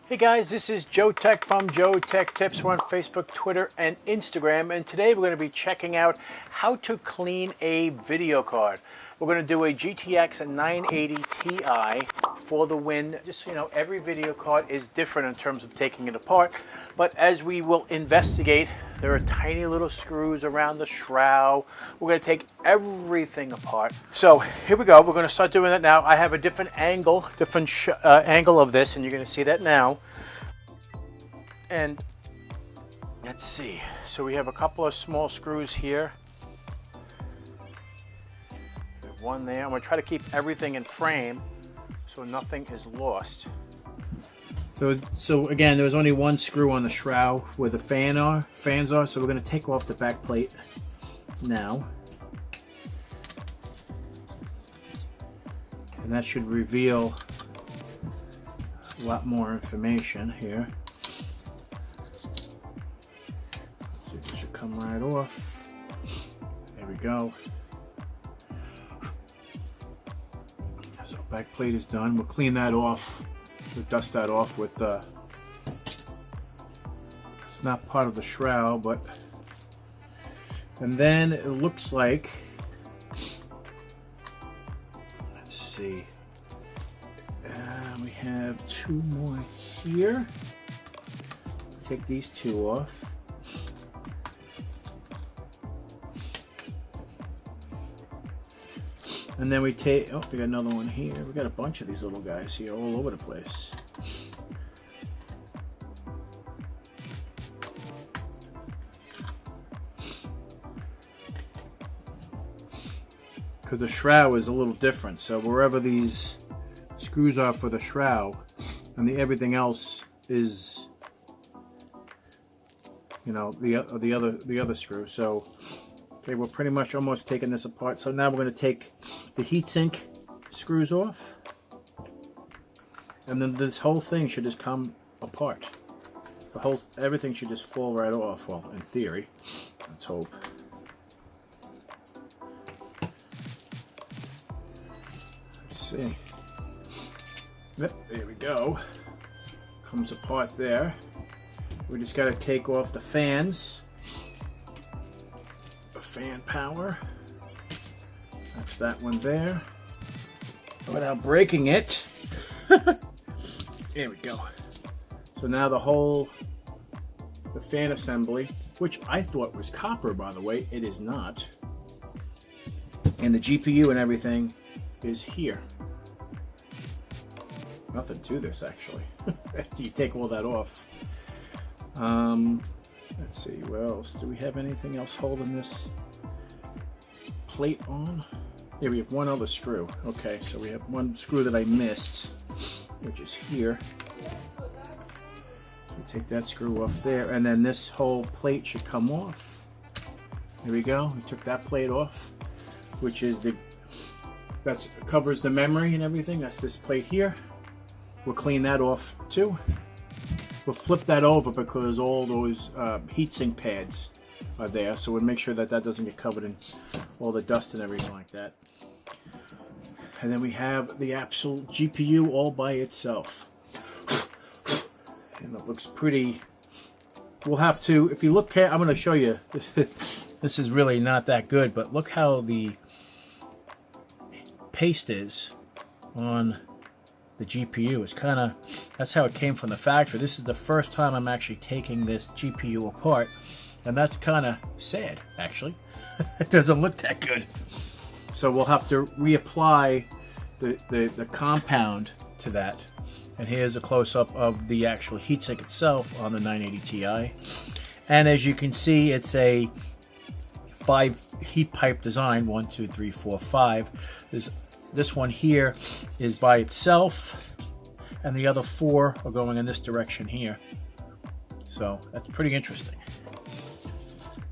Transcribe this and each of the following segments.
Hey guys, this is Joe Tech from JoeteckTips. We're on Facebook, Twitter, and Instagram, and today we're going to be checking out how to clean a video card. We're going to do a GTX 980 Ti for the win. Just so you know, every video card is different in terms of taking it apart, but as we will investigate, there are tiny little screws around the shroud. We're going to take everything apart. So here we go. We're going to start doing that now. I have a different angle, angle of this, and you're going to see that now. And let's see. So we have a couple of small screws here. One there. I'm going to try to keep everything in frame so nothing is lost. So again, there was only one screw on the shroud where the fans are, so we're going to take off the back plate now. And that should reveal a lot more information here. Let's see if it should come right off. There we go. So back plate is done. We'll clean that off. We'll dust that off with, it's not part of the shroud, but, and then it looks like, let's see, we have two more here. Take these two off. And then we take, oh, we got another one here. We got a bunch of these little guys here all over the place. Because the shroud is a little different. So wherever these screws are for the shroud, and everything else is, you know, the other screw. So okay, we're pretty much almost taking this apart. So now we're going to take the heatsink screws off, and then this whole thing should just come apart. Everything should just fall right off. Well, in theory, let's hope. Let's see. Yep, there we go. Comes apart there. We just got to take off the fans. Fan power. That's that one there. Without breaking it. There we go. So now the fan assembly, which I thought was copper, by the way, it is not. And the GPU and everything is here. Nothing to this, actually. After you take all that off. Let's see, what else? Do we have anything else holding this plate on? Yeah, we have one other screw. Okay, so we have one screw that I missed, which is here. So take that screw off there, and then this whole plate should come off. There we go. We took that plate off, which is that covers the memory and everything. That's this plate here. We'll clean that off too. We'll flip that over because all those heatsink pads are there, so we'll make sure that that doesn't get covered in all the dust and everything like that. And then we have the absolute GPU all by itself. And it looks pretty. We'll have to, if you look, I'm going to show you. This is really not that good, but look how the paste is on the GPU. It's kind of, that's how it came from the factory. This is the first time I'm actually taking this GPU apart, and that's kind of sad, actually. It doesn't look that good. So we'll have to reapply the compound to that. And here's a close-up of the actual heatsink itself on the 980 Ti. And as you can see, it's a 5 heat pipe design. 1, 2, 3, 4, 5. This one here is by itself, and the other 4 are going in this direction here. So that's pretty interesting.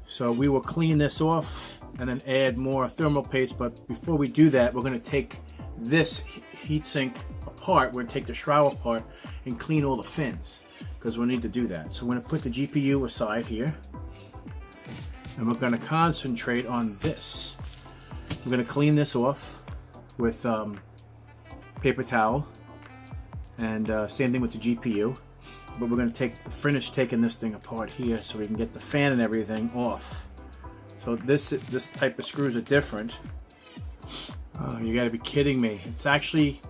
So we will clean this off and then add more thermal paste, but before we do that, we're going to take this heatsink apart. We're going to take the shroud apart and clean all the fins, because we'll need to do that. So we're going to put the GPU aside here, and we're going to concentrate on this. We're going to clean this off with paper towel, and same thing with the GPU. but we're going to finish taking this thing apart here so we can get the fan and everything off. So this type of screws are different. Oh, you got to be kidding me. It's actually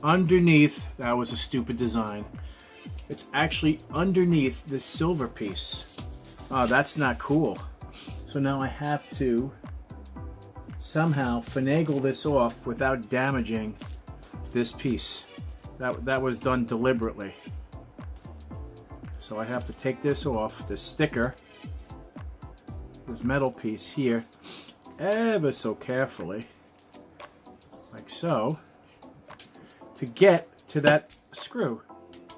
underneath. That was a stupid design. It's actually underneath this silver piece. Oh, that's not cool. So now I have to somehow finagle this off without damaging this piece. That was done deliberately. So I have to take this off, this sticker, this metal piece here, ever so carefully, like so, to get to that screw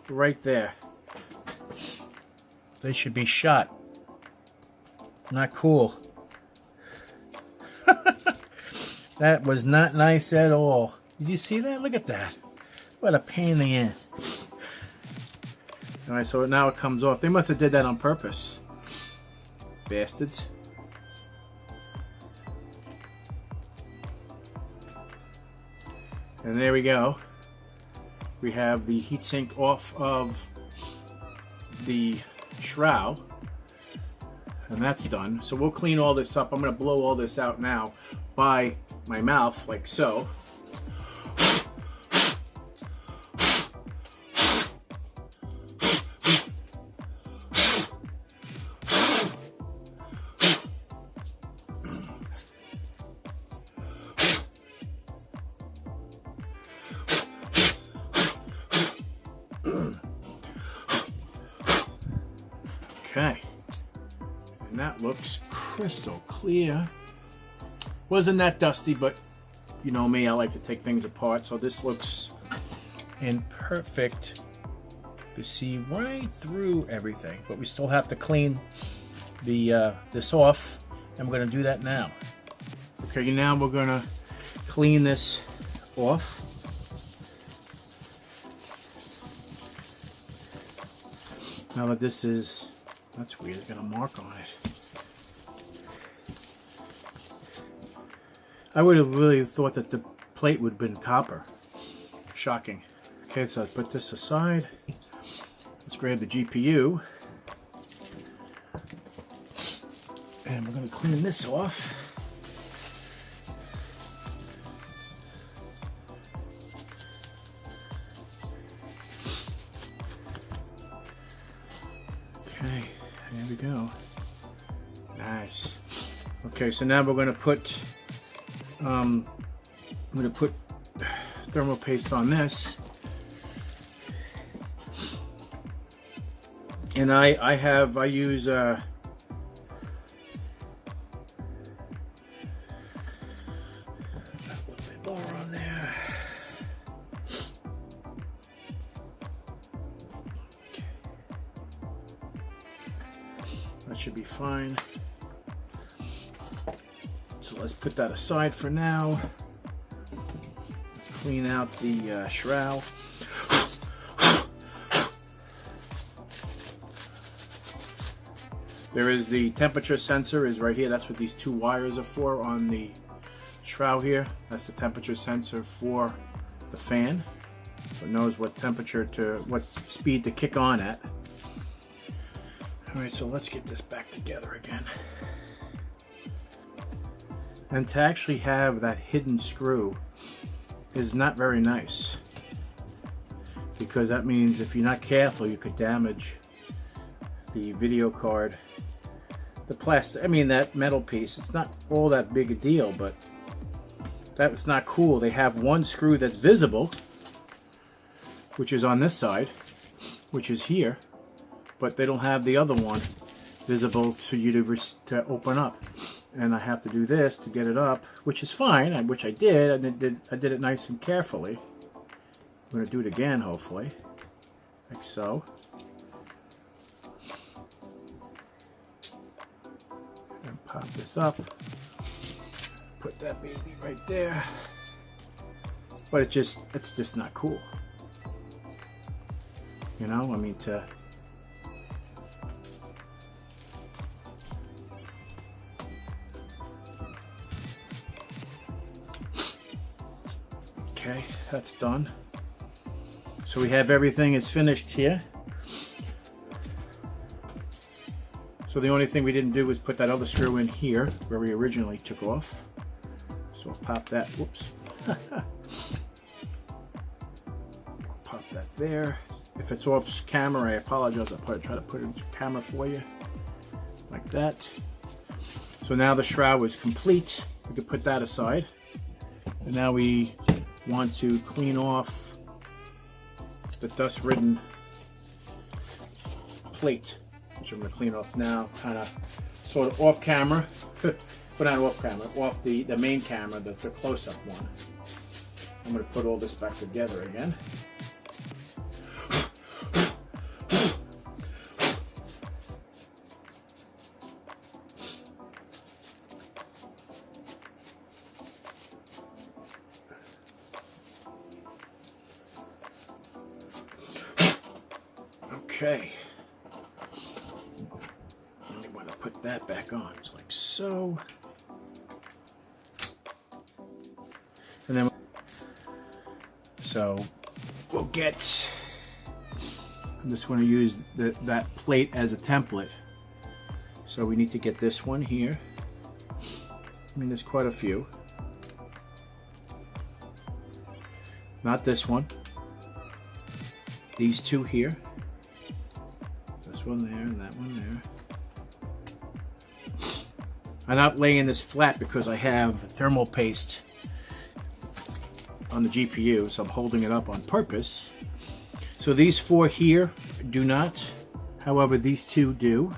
right there. They should be shot. Not cool. That was not nice at all. Did you see that? Look at that. What a pain in the ass. Alright, so now it comes off. They must have did that on purpose. Bastards. And there we go. We have the heatsink off of the shroud. And that's done. So we'll clean all this up. I'm going to blow all this out now by my mouth, like so. Okay. And that looks crystal clear. Wasn't that dusty, but you know me, I like to take things apart. So this looks in perfect to see right through everything. But we still have to clean the this off, and we're going to do that now. Okay, now we're going to clean this off. Now that this is, that's weird, it's got a mark on it. I would have really thought that the plate would have been copper. Shocking. Okay, so I put this aside. Let's grab the GPU. And we're going to clean this off. Okay, there we go. Nice. Okay, so now we're going to put I'm going to put thermal paste on this, and I use a little bit more on there. Okay. That should be fine. So let's put that aside for now. Let's clean out the shroud. There is the temperature sensor is right here. That's what these two wires are for on the shroud here. That's the temperature sensor for the fan. So it knows what temperature what speed to kick on at. All right, so let's get this back together again. And to actually have that hidden screw is not very nice, because that means if you're not careful you could damage the video card. The plastic, I mean that metal piece, it's not all that big a deal, but that's not cool. They have one screw that's visible, which is on this side, which is here, but they don't have the other one visible for you to open up. And I have to do this to get it up, which is fine, which I did. I did it nice and carefully. I'm going to do it again, hopefully, like so. And pop this up. Put that baby right there. But it's just not cool. You know, I mean, okay, that's done. So we have everything is finished here. So the only thing we didn't do was put that other screw in here where we originally took off. So I'll pop that, whoops. Pop that there. If it's off camera, I apologize. I'll try to put it into camera for you. Like that. So now the shroud is complete. We can put that aside. And now we want to clean off the dust-ridden plate, which I'm going to clean off now, kind of sort of off camera, but not off camera, off the main camera, the close-up one. I'm going to put all this back together again. Okay, and you want to put that back on, it's like so. And then, so we'll get, I just want to use that plate as a template. So we need to get this one here. I mean, there's quite a few. Not this one. These two here. This one there and that one there. I'm not laying this flat because I have thermal paste on the GPU, so I'm holding it up on purpose. So these four here do not, however these two do.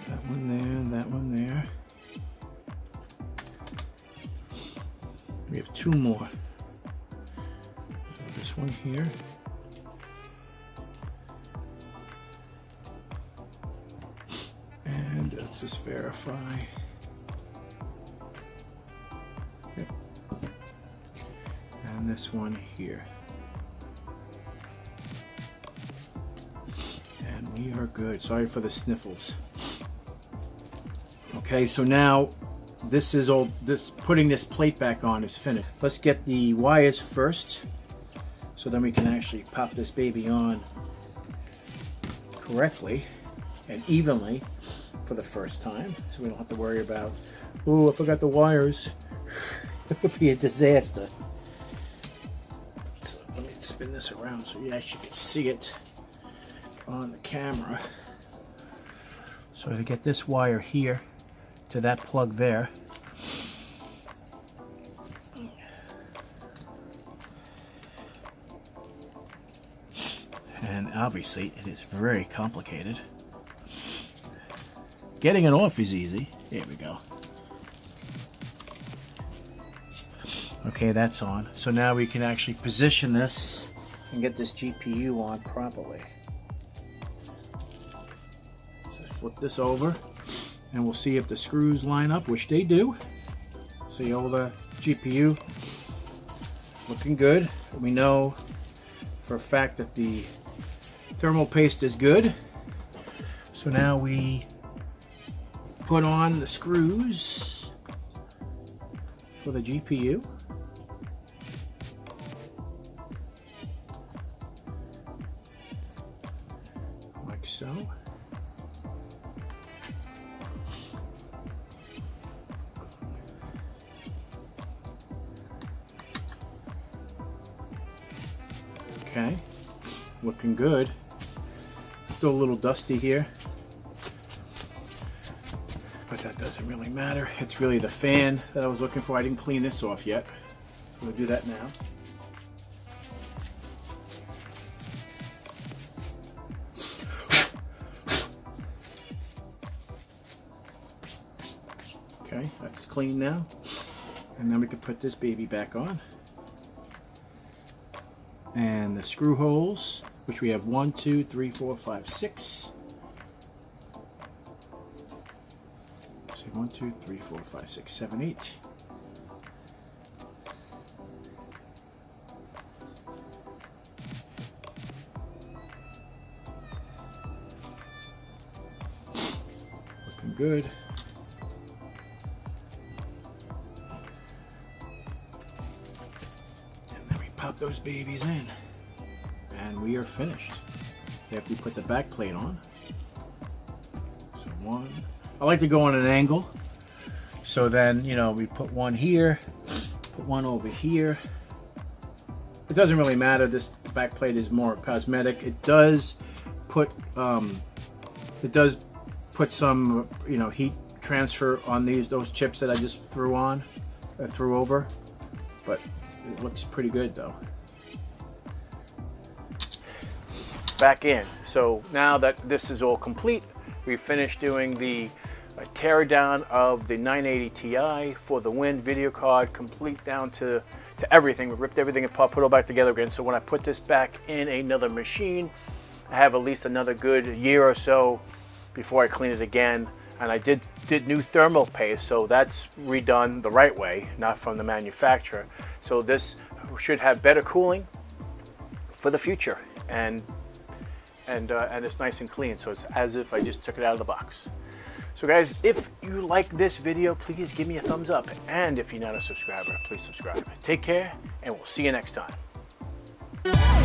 That one there and that one there. We have two more. So this one here. And let's just verify. Yep. And this one here. And we are good. Sorry for the sniffles. Okay, so now this is all, putting this plate back on is finished. Let's get the wires first, so then we can actually pop this baby on correctly and evenly for the first time, so we don't have to worry about, oh, I forgot the wires. It would be a disaster. So let me spin this around so you actually can see it on the camera. So to get this wire here to that plug there, and obviously it is very complicated. Getting it off is easy. There we go. Okay, that's on. So now we can actually position this and get this GPU on properly. So flip this over and we'll see if the screws line up, which they do. See all the GPU looking good. We know for a fact that the thermal paste is good. So now we put on the screws for the GPU. Like so. Okay, looking good. Still a little dusty here, but that doesn't really matter. It's really the fan that I was looking for. I didn't clean this off yet. We'll do that now. Okay, that's clean now. And then we can put this baby back on. And the screw holes, which we have 1, 2, 3, 4, 5, 6. So 1, 2, 3, 4, 5, 6, 7, 8. Looking good. And then we pop those babies in. and we are finished. After you put the back plate on. So one, I like to go on an angle. So then, you know, we put one here, put one over here. It doesn't really matter. This back plate is more cosmetic. It does put some, you know, heat transfer on those chips that I just threw over, but it looks pretty good though. Back in. So now that this is all complete, we finished doing the teardown of the 980 Ti for the win video card, complete down to everything. We ripped everything apart, put it all back together again. So when I put this back in another machine, I have at least another good year or so before I clean it again. And I did new thermal paste, so that's redone the right way, not from the manufacturer. So this should have better cooling for the future, and it's nice and clean. So it's as if I just took it out of the box. So guys, if you like this video, please give me a thumbs up. And if you're not a subscriber, please subscribe. Take care, and we'll see you next time.